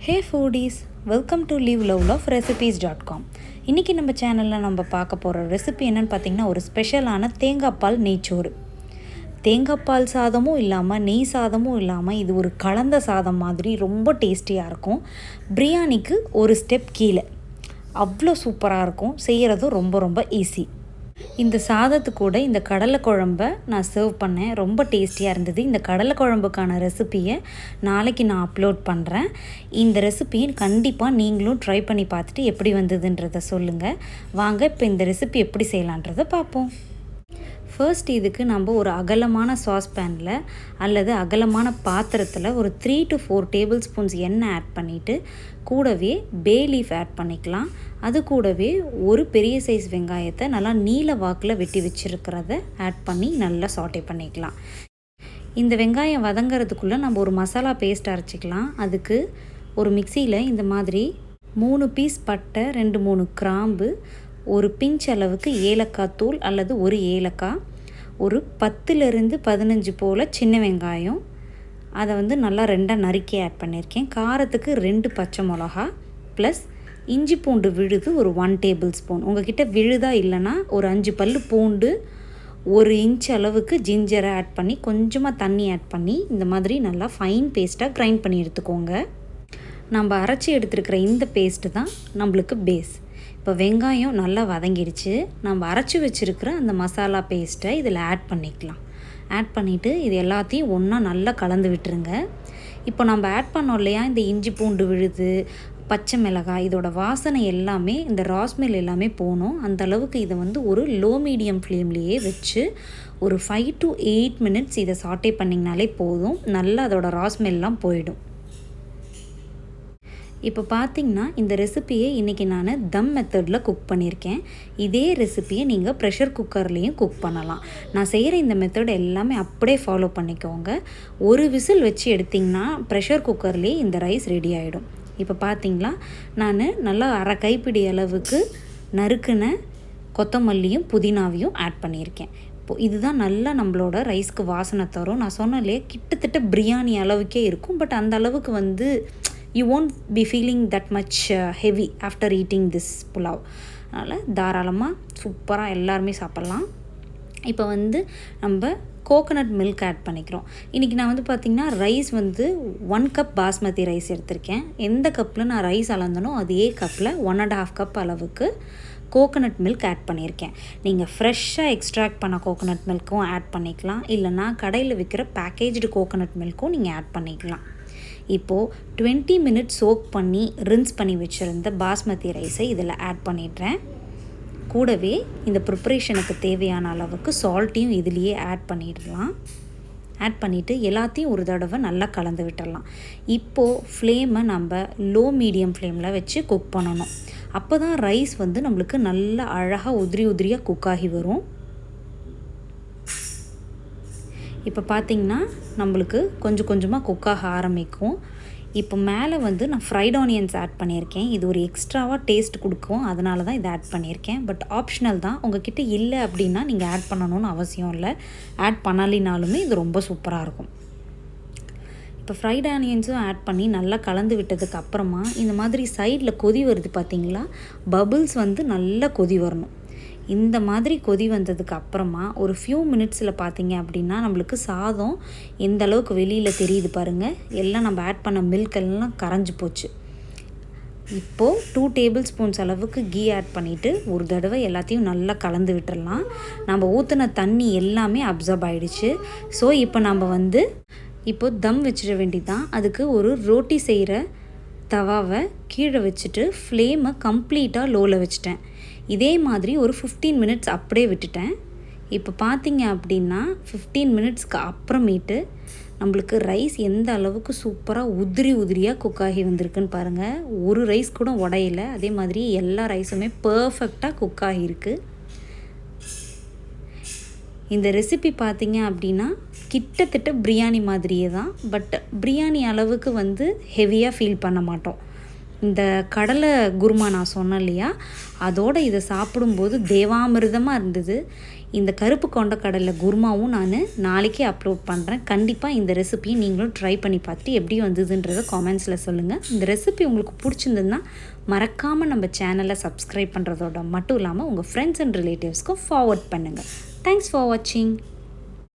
Hey foodies, welcome to liveloveloverecipes.com. இன்றைக்கி நம்ம சேனலில் நம்ம பார்க்க போகிற ரெசிபி என்னென்னு பார்த்திங்கன்னா ஒரு ஸ்பெஷலான தேங்காய்பால் நெய்ச்சோறு. தேங்காய்பால் சாதமும் இல்லாமல் நெய் சாதமும் இல்லாமல் இது ஒரு கலந்த சாதம் மாதிரி ரொம்ப டேஸ்டியாக இருக்கும். பிரியாணிக்கு ஒரு ஸ்டெப் கீழே, அவ்வளோ சூப்பராக இருக்கும். செய்கிறதும் ரொம்ப ரொம்ப ஈஸி. இந்த சாதத்து கூட இந்த கடலை குழம்பை நான் சர்வ் பண்ணேன். ரொம்ப டேஸ்டியாக இருந்தது. இந்த கடலை குழம்புக்கான ரெசிப்பியை நாளைக்கு நான் அப்லோட் பண்ணுறேன். இந்த ரெசிபியை கண்டிப்பாக நீங்களும் ட்ரை பண்ணி பார்த்துட்டு எப்படி வந்ததுன்றதை சொல்லுங்கள். வாங்க இப்போ இந்த ரெசிபி எப்படி செய்யலான்றதை பார்ப்போம். ஃபர்ஸ்ட் இதுக்கு நம்ம ஒரு அகலமான சாஸ்பேனில் அல்லது அகலமான பாத்திரத்தில் ஒரு 3 to 4 டேபிள் ஸ்பூன்ஸ் எண்ணெய் ஆட் பண்ணிவிட்டு கூடவே பே லீஃப் ஆட் பண்ணிக்கலாம். அது கூடவே ஒரு பெரிய சைஸ் வெங்காயத்தை நல்லா நீல வாக்கில் வெட்டி வச்சுருக்கிறத ஆட் பண்ணி நல்லா சாட்டே பண்ணிக்கலாம். இந்த வெங்காயம் வதங்கிறதுக்குள்ளே நம்ம ஒரு மசாலா பேஸ்ட் அரைச்சிக்கலாம். அதுக்கு ஒரு மிக்சியில் இந்த மாதிரி 3 பீஸ் பட்டை, 2-3 கிராம்பு, ஒரு பிஞ்ச் அளவுக்கு ஏலக்காய் தூள் அல்லது ஒரு ஏலக்காய், ஒரு 10 to 15 போல் சின்ன வெங்காயம், அதை நல்லா ரெண்டாக நறுக்கி ஆட் பண்ணியிருக்கேன். காரத்துக்கு 2 பச்சை மிளகா ப்ளஸ் இஞ்சி பூண்டு விழுது ஒரு 1 டேபிள் ஸ்பூன். உங்கள்கிட்ட விழுதா இல்லைன்னா ஒரு 5 பல் பூண்டு, 1 இன்ச் அளவுக்கு ஜிஞ்சரை ஆட் பண்ணி கொஞ்சமாக தண்ணி ஆட் பண்ணி இந்த மாதிரி நல்லா ஃபைன் பேஸ்ட்டாக கிரைண்ட் பண்ணி எடுத்துக்கோங்க. நம்ம அரைச்சி எடுத்துருக்கிற இந்த பேஸ்ட்டு தான் நம்மளுக்கு பேஸ். இப்போ வெங்காயம் நல்லா வதங்கிடுச்சு. நம்ம அரைச்சி வச்சுருக்கிற அந்த மசாலா பேஸ்ட்டை இதில் ஆட் பண்ணிக்கலாம். ஆட் பண்ணிவிட்டு இது எல்லாத்தையும் ஒன்றா நல்லா கலந்து விட்டுருங்க. இப்போ நம்ம ஆட் பண்ணோம் இல்லையா, இந்த இஞ்சி பூண்டு விழுது, பச்சை மிளகாய், இதோட வாசனை எல்லாமே இந்த ராஸ்மெல் எல்லாமே போகணும். அந்த அளவுக்கு இதை ஒரு லோ மீடியம் ஃப்ளேம்லேயே வச்சு ஒரு 5 to 8 மினிட்ஸ் இதை சாட்டே பண்ணிங்கனாலே போதும். நல்லா அதோட ராஸ்மெல்லாம் போயிடும். இப்போ பார்த்திங்கன்னா இந்த ரெசிப்பியை இன்றைக்கி நான் தம் மெத்தடில் குக் பண்ணியிருக்கேன். இதே ரெசிப்பியை நீங்கள் ப்ரெஷர் குக்கர்லேயும் குக் பண்ணலாம். நான் செய்கிற இந்த மெத்தட் எல்லாமே அப்படியே ஃபாலோ பண்ணிக்கோங்க. ஒரு விசில் வச்சு எடுத்திங்கன்னா ப்ரெஷர் குக்கர்லேயே இந்த ரைஸ் ரெடி ஆகிடும். இப்போ பார்த்திங்களா, நான் நல்லா அரை கைப்பிடி அளவுக்கு நறுக்குன கொத்தமல்லியும் புதினாவையும் ஆட் பண்ணியிருக்கேன். இப்போது இதுதான் நல்லா நம்மளோட ரைஸ்க்கு வாசனை தரும். நான் சொன்னாலே கிட்டத்தட்ட பிரியாணி அளவுக்கே இருக்கும். பட் அந்த அளவுக்கு you won't be feeling that much heavy after eating this pulav. அதனால் தாராளமாக சூப்பராக எல்லாருமே சாப்பிட்லாம். இப்போ நம்ம கோகோனட் மில்க் ஆட் பண்ணிக்கிறோம். இன்றைக்கி நான் பார்த்திங்கன்னா ரைஸ் 1 கப் பாஸ்மதி ரைஸ் எடுத்திருக்கேன். எந்த கப்பில் நான் ரைஸ் அளந்தனோ அதே கப்பில் 1.5 கப் அளவுக்கு கோகோனட் மில்க் ஆட் பண்ணியிருக்கேன். நீங்கள் ஃப்ரெஷ்ஷாக எக்ஸ்ட்ராக்ட் பண்ண கோகோனட் மில்க்கும் ஆட் பண்ணிக்கலாம். இல்லைனா கடையில் விற்கிற பேக்கேஜ்டு கோகோனட் மில்க்கும் நீங்கள் ஆட் பண்ணிக்கலாம். இப்போது 20 மினிட்ஸ் சோக் பண்ணி ரின்ஸ் பண்ணி வச்சுருந்த பாஸ்மதி ரைஸை இதில் ஆட் பண்ணிடுறேன். கூடவே இந்த ப்ரிப்பரேஷனுக்கு தேவையான அளவுக்கு சால்ட்டையும் இதுலேயே ஆட் பண்ணிடலாம். ஆட் பண்ணிவிட்டு எல்லாத்தையும் ஒரு தடவை நல்லா கலந்து விட்டுடலாம். இப்போது ஃப்ளேமை நம்ம லோ மீடியம் ஃப்ளேமில் வச்சு குக் பண்ணணும். அப்போ தான் ரைஸ் நம்மளுக்கு நல்லா அழகாக உதிரியாக குக் ஆகி வரும். இப்போ பார்த்திங்கன்னா நம்மளுக்கு கொஞ்சம் கொஞ்சமாக குக்காக ஆரம்பிக்கும். இப்போ மேலே நான் ஃப்ரைட் ஆனியன்ஸ் ஆட் பண்ணியிருக்கேன். இது ஒரு எக்ஸ்ட்ராவாக டேஸ்ட் கொடுக்கும், அதனால தான் இதை ஆட் பண்ணியிருக்கேன். பட் ஆப்ஷனல் தான். உங்கள்கிட்ட இல்லை அப்படின்னா நீங்கள் ஆட் பண்ணணும்னு அவசியம் இல்லை. ஆட் பண்ணலினாலுமே இது ரொம்ப சூப்பராக இருக்கும். இப்போ ஃப்ரைட் ஆனியன்ஸும் ஆட் பண்ணி நல்லா கலந்து விட்டதுக்கு அப்புறமா இந்த மாதிரி சைடில் கொதி வருது பார்த்திங்களா, பபுள்ஸ் நல்லா கொதி வரணும். இந்த மாதிரி கொதி வந்ததுக்கு அப்புறமா ஒரு ஃபியூ மினிட்ஸில் பார்த்திங்க அப்படின்னா நம்மளுக்கு சாதம் எந்த அளவுக்கு வெளியில் தெரியுது பாருங்கள். எல்லாம் நம்ம ஆட் பண்ண மில்க் எல்லாம் கரைஞ்சி போச்சு. இப்போது 2 டேபிள் ஸ்பூன்ஸ் அளவுக்கு கீ ஆட் பண்ணிவிட்டு ஒரு தடவை எல்லாத்தையும் நல்லா கலந்து விட்டுடலாம். நம்ம ஊற்றின தண்ணி எல்லாமே அப்சர்வ் ஆகிடுச்சு. ஸோ இப்போ நம்ம இப்போது தம் வச்சிட வேண்டியதான். அதுக்கு ஒரு ரோட்டி செய்கிற தவாவை கீழே வச்சுட்டு ஃப்ளேமை கம்ப்ளீட்டாக லோவில் வச்சுட்டேன். இதே மாதிரி ஒரு 15 மினிட்ஸ் அப்படியே விட்டுட்டேன். இப்போ பார்த்திங்க அப்படின்னா 15 மினிட்ஸ்க்கு அப்புறமேட்டு நம்மளுக்கு ரைஸ் எந்த அளவுக்கு சூப்பராக உதிரியாக குக் ஆகி வந்திருக்குன்னு பாருங்கள். ஒரு ரைஸ் கூட உடையில. அதே மாதிரி எல்லா ரைஸுமே பர்ஃபெக்டாக குக் ஆகியிருக்கு. இந்த ரெசிபி பார்த்திங்க அப்படின்னா கிட்டத்தட்ட பிரியாணி மாதிரியே தான். பட் பிரியாணி அளவுக்கு ஹெவியாக ஃபீல் பண்ண மாட்டோம். இந்த கடலை குருமா நான் சொன்னேன் இல்லையா, அதோடு இதை சாப்பிடும்போது தேவாமிர்தமாக இருந்தது. இந்த கருப்பு கொண்ட கடலை குருமாவும் நான் நாளைக்கே அப்லோட் பண்ணுறேன். கண்டிப்பாக இந்த ரெசிபியை நீங்களும் ட்ரை பண்ணி பார்த்துட்டு எப்படி வந்ததுன்றதை காமெண்ட்ஸில் சொல்லுங்கள். இந்த ரெசிபி உங்களுக்கு பிடிச்சிருந்ததுன்னா மறக்காமல் நம்ம சேனலை சப்ஸ்கிரைப் பண்ணுறதோட மட்டும் இல்லாமல் உங்கள் ஃப்ரெண்ட்ஸ் அண்ட் ரிலேட்டிவ்ஸ்க்கும் ஃபார்வர்ட் பண்ணுங்கள். தேங்க்ஸ் ஃபார் வாட்சிங்.